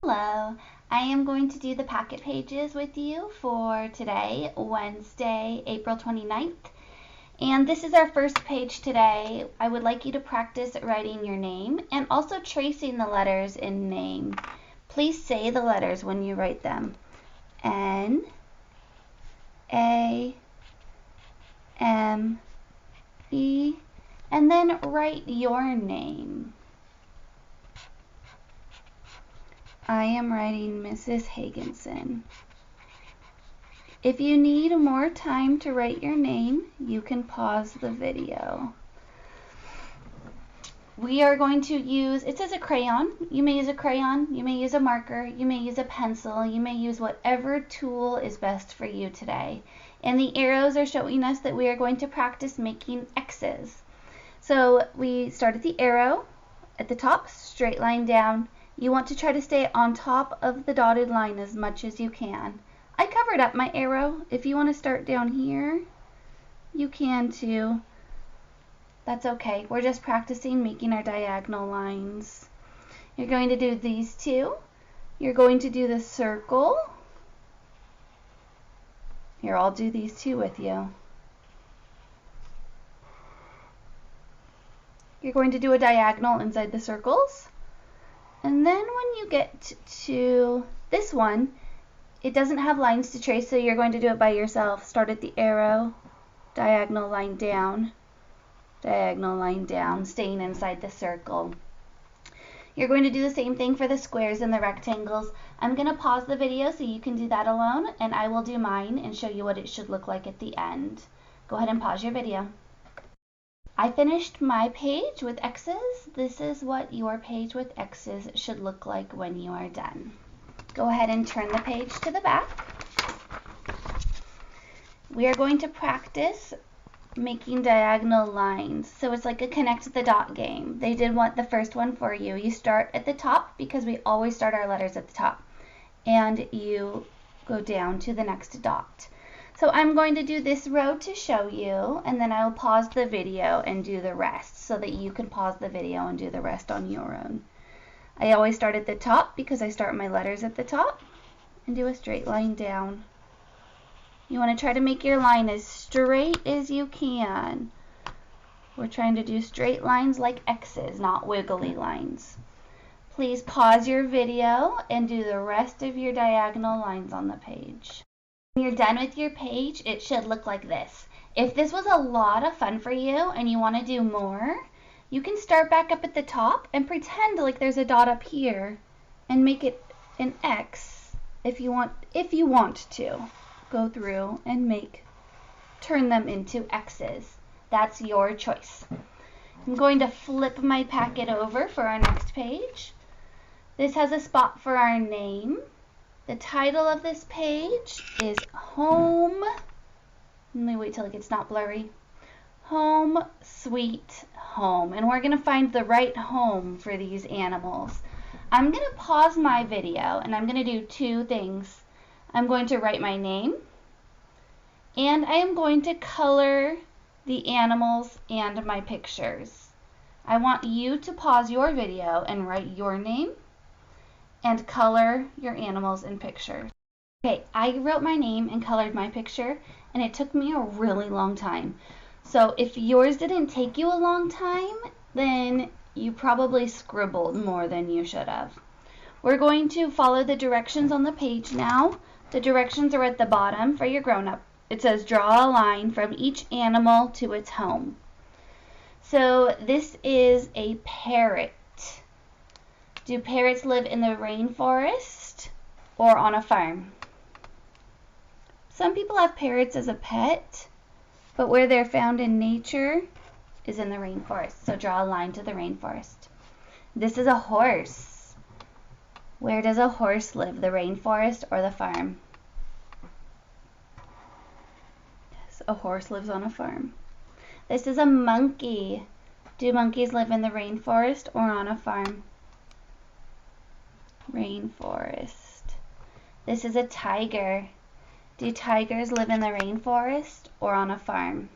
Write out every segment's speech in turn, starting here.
Hello, I am going to do the packet pages with you for today, Wednesday, April 29th. And this is our first page today. I would like you to practice writing your name and also tracing the letters in name. Please say the letters when you write them. N, A, M, E, and then write your name. I am writing Mrs. Higginson. If you need more time to write your name, you can pause the video. We are going to use, it says a crayon. You may use a crayon, you may use a marker, you may use a pencil, you may use whatever tool is best for you today. And the arrows are showing us that we are going to practice making X's. So we start at the arrow at the top, straight line down. You want to try to stay on top of the dotted line as much as you can. I covered up my arrow. If you want to start down here, you can too. That's okay. We're just practicing making our diagonal lines. You're going to do these two. You're going to do the circle. Here, I'll do these two with you. You're going to do a diagonal inside the circles. And then when you get to this one, it doesn't have lines to trace, so you're going to do it by yourself. Start at the arrow, diagonal line down, staying inside the circle. You're going to do the same thing for the squares and the rectangles. I'm going to pause the video so you can do that alone, and I will do mine and show you what it should look like at the end. Go ahead and pause your video. I finished my page with X's. This is what your page with X's should look like when you are done. Go ahead and turn the page to the back. We are going to practice making diagonal lines. So it's like a connect the dot game. They did want the first one for you. You start at the top because we always start our letters at the top. And you go down to the next dot. So I'm going to do this row to show you, and then I'll pause the video and do the rest so that you can pause the video and do the rest on your own. I always start at the top because I start my letters at the top and do a straight line down. You want to try to make your line as straight as you can. We're trying to do straight lines like X's, not wiggly lines. Please pause your video and do the rest of your diagonal lines on the page. When you're done with your page, it should look like this. If this was a lot of fun for you and you want to do more, you can start back up at the top and pretend like there's a dot up here and make it an X if you want to. Go through and turn them into X's. That's your choice. I'm going to flip my packet over for our next page. This has a spot for our name. The title of this page is Home. Let me wait till it gets not blurry. Home Sweet Home. And we're going to find the right home for these animals. I'm going to pause my video and I'm going to do two things. I'm going to write my name and I am going to color the animals and my pictures. I want you to pause your video and write your name and color your animals and pictures. Okay, I wrote my name and colored my picture, and it took me a really long time. So if yours didn't take you a long time, then you probably scribbled more than you should have. We're going to follow the directions on the page now. The directions are at the bottom for your grown-up. It says draw a line from each animal to its home. So this is a parrot. Do parrots live in the rainforest or on a farm? Some people have parrots as a pet, but where they're found in nature is in the rainforest. So draw a line to the rainforest. This is a horse. Where does a horse live, the rainforest or the farm? Yes, a horse lives on a farm. This is a monkey. Do monkeys live in the rainforest or on a farm? Rainforest. This is a tiger. Do tigers live in the rainforest or on a farm?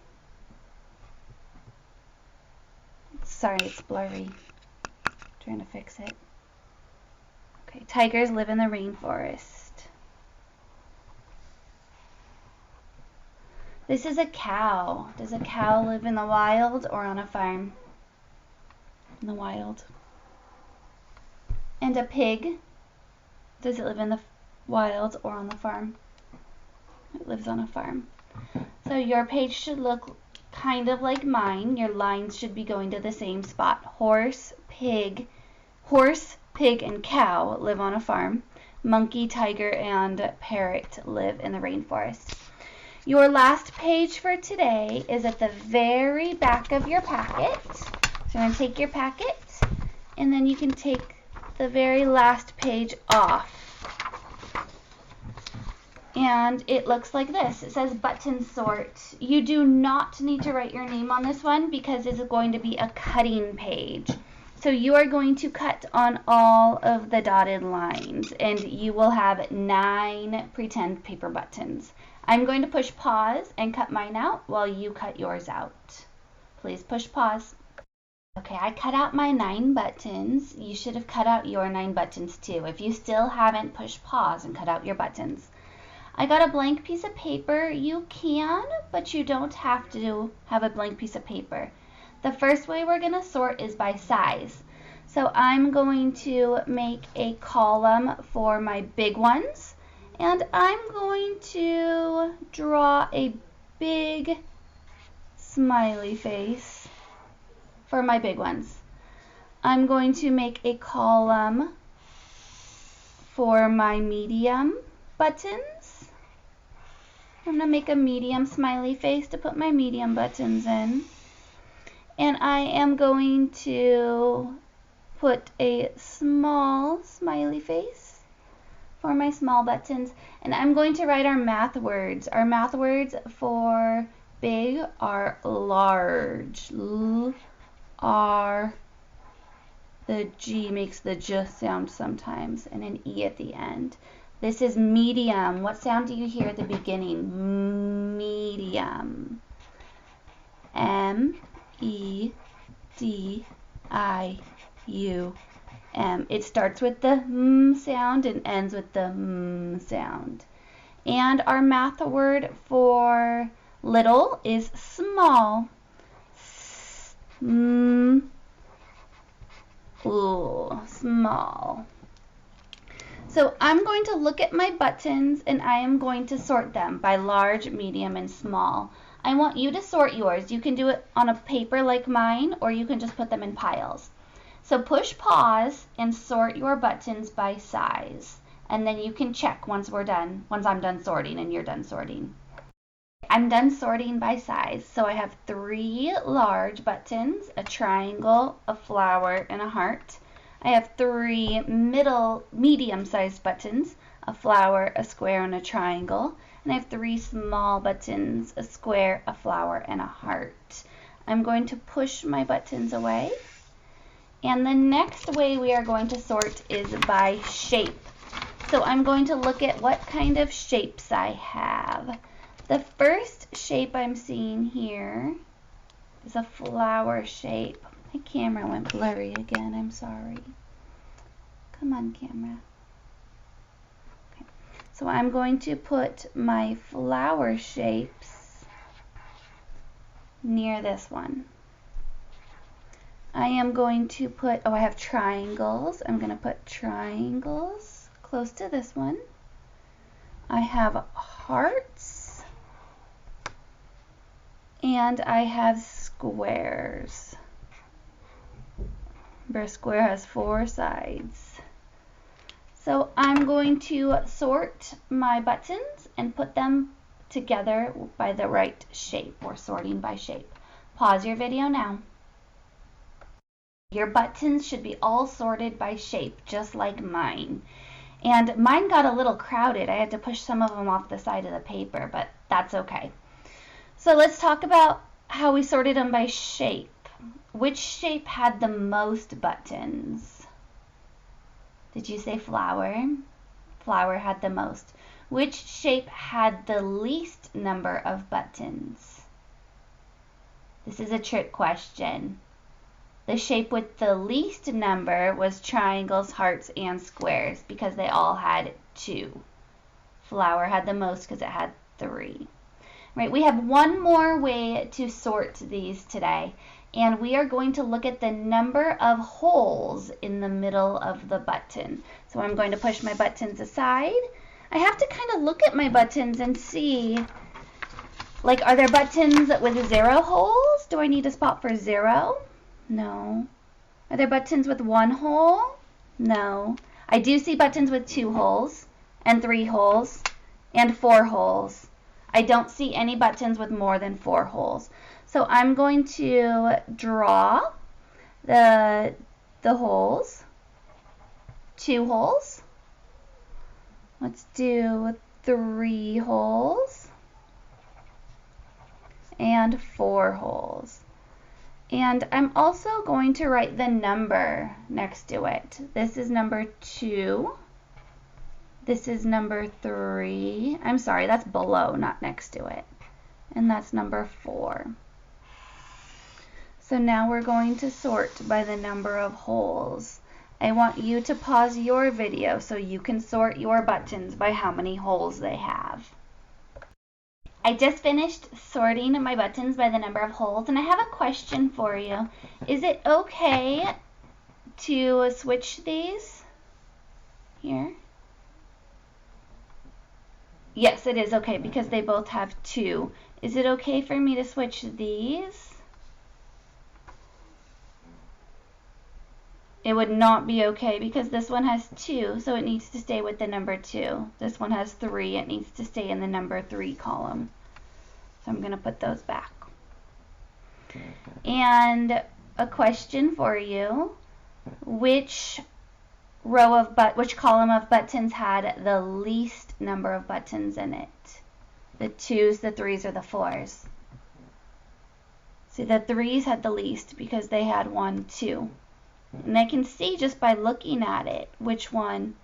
Sorry, it's blurry. Trying to fix it. Okay, tigers live in the rainforest. This is a cow. Does a cow live in the wild or on a farm? In the wild. And a pig. Does it live in the wild or on the farm? It lives on a farm. So your page should look kind of like mine. Your lines should be going to the same spot. Horse, pig, and cow live on a farm. Monkey, tiger, and parrot live in the rainforest. Your last page for today is at the very back of your packet. So you're going to take your packet, and then you can take the very last page off. And it looks like this. It says button sort. You do not need to write your name on this one because it's going to be a cutting page. So you are going to cut on all of the dotted lines, and you will have 9 pretend paper buttons. I'm going to push pause and cut mine out while you cut yours out. Please push pause. Okay, I cut out my 9 buttons. You should have cut out your 9 buttons too. If you still haven't, push pause and cut out your buttons. I got a blank piece of paper. You can, but you don't have to have a blank piece of paper. The first way we're going to sort is by size. So I'm going to make a column for my big ones, and I'm going to draw a big smiley face for my big ones. I'm going to make a column for my medium buttons. I'm going to make a medium smiley face to put my medium buttons in. And I am going to put a small smiley face for my small buttons. And I'm going to write our math words. Our math words for big are large. L-R. The G makes the J sound sometimes, and an E at the end. This is medium. What sound do you hear at the beginning? Medium. M-E-D-I-U-M. It starts with the M sound and ends with the M sound. And our math word for little is small. Small. So I'm going to look at my buttons and I am going to sort them by large, medium, and small. I want you to sort yours. You can do it on a paper like mine, or you can just put them in piles. So push pause and sort your buttons by size. And then you can check once we're done, once I'm done sorting and you're done sorting. I'm done sorting by size. So I have 3 large buttons, a triangle, a flower, and a heart. I have 3 medium-sized buttons, a flower, a square, and a triangle. And I have 3 small buttons, a square, a flower, and a heart. I'm going to push my buttons away. And the next way we are going to sort is by shape. So I'm going to look at what kind of shapes I have. The first shape I'm seeing here is a flower shape. My camera went blurry again, I'm sorry. Come on, camera. Okay. So I'm going to put my flower shapes near this one. I am going to put, I have triangles. I'm going to put triangles close to this one. I have hearts. And I have squares. Remember, a square has 4 sides. So I'm going to sort my buttons and put them together by the right shape. We're sorting by shape. Pause your video now. Your buttons should be all sorted by shape, just like mine. And mine got a little crowded. I had to push some of them off the side of the paper, but that's okay. So let's talk about how we sorted them by shape. Which shape had the most buttons? Did you say flower? Flower had the most. Which shape had the least number of buttons? This is a trick question. The shape with the least number was triangles, hearts, and squares because they all had 2. Flower had the most because it had 3. Right, we have one more way to sort these today, and we are going to look at the number of holes in the middle of the button. So I'm going to push my buttons aside. I have to kind of look at my buttons and see, like, are there buttons with 0 holes? Do I need a spot for 0? No. Are there buttons with 1 hole? No. I do see buttons with 2 holes, and 3 holes, and 4 holes. I don't see any buttons with more than 4 holes. So I'm going to draw the holes. 2 holes. Let's do 3 holes. And 4 holes. And I'm also going to write the number next to it. This is number 2. This is number 3. I'm sorry, that's below, not next to it. And that's number 4. So now we're going to sort by the number of holes. I want you to pause your video so you can sort your buttons by how many holes they have. I just finished sorting my buttons by the number of holes, and I have a question for you. Is it okay to switch these here? Yes, it is okay because they both have 2. Is it okay for me to switch these? It would not be okay because this one has 2, so it needs to stay with the number 2. This one has 3, it needs to stay in the number 3 column. So I'm going to put those back. And a question for you. Which column of buttons had the least number of buttons in it? The 2s, the 3s, or the 4s? See, the 3s had the least because they had 1, 2. And I can see just by looking at it which one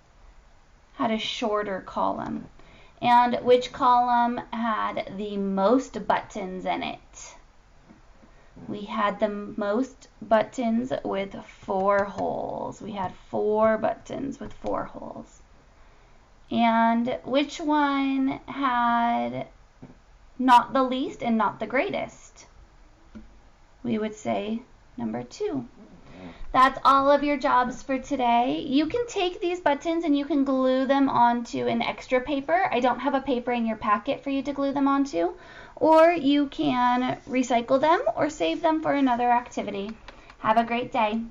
had a shorter column and which column had the most buttons in it. We had the most buttons with 4 holes. We had 4 buttons with 4 holes. And which one had not the least and not the greatest? We would say number 2. That's all of your jobs for today. You can take these buttons and you can glue them onto an extra paper. I don't have a paper in your packet for you to glue them onto. Or you can recycle them or save them for another activity. Have a great day.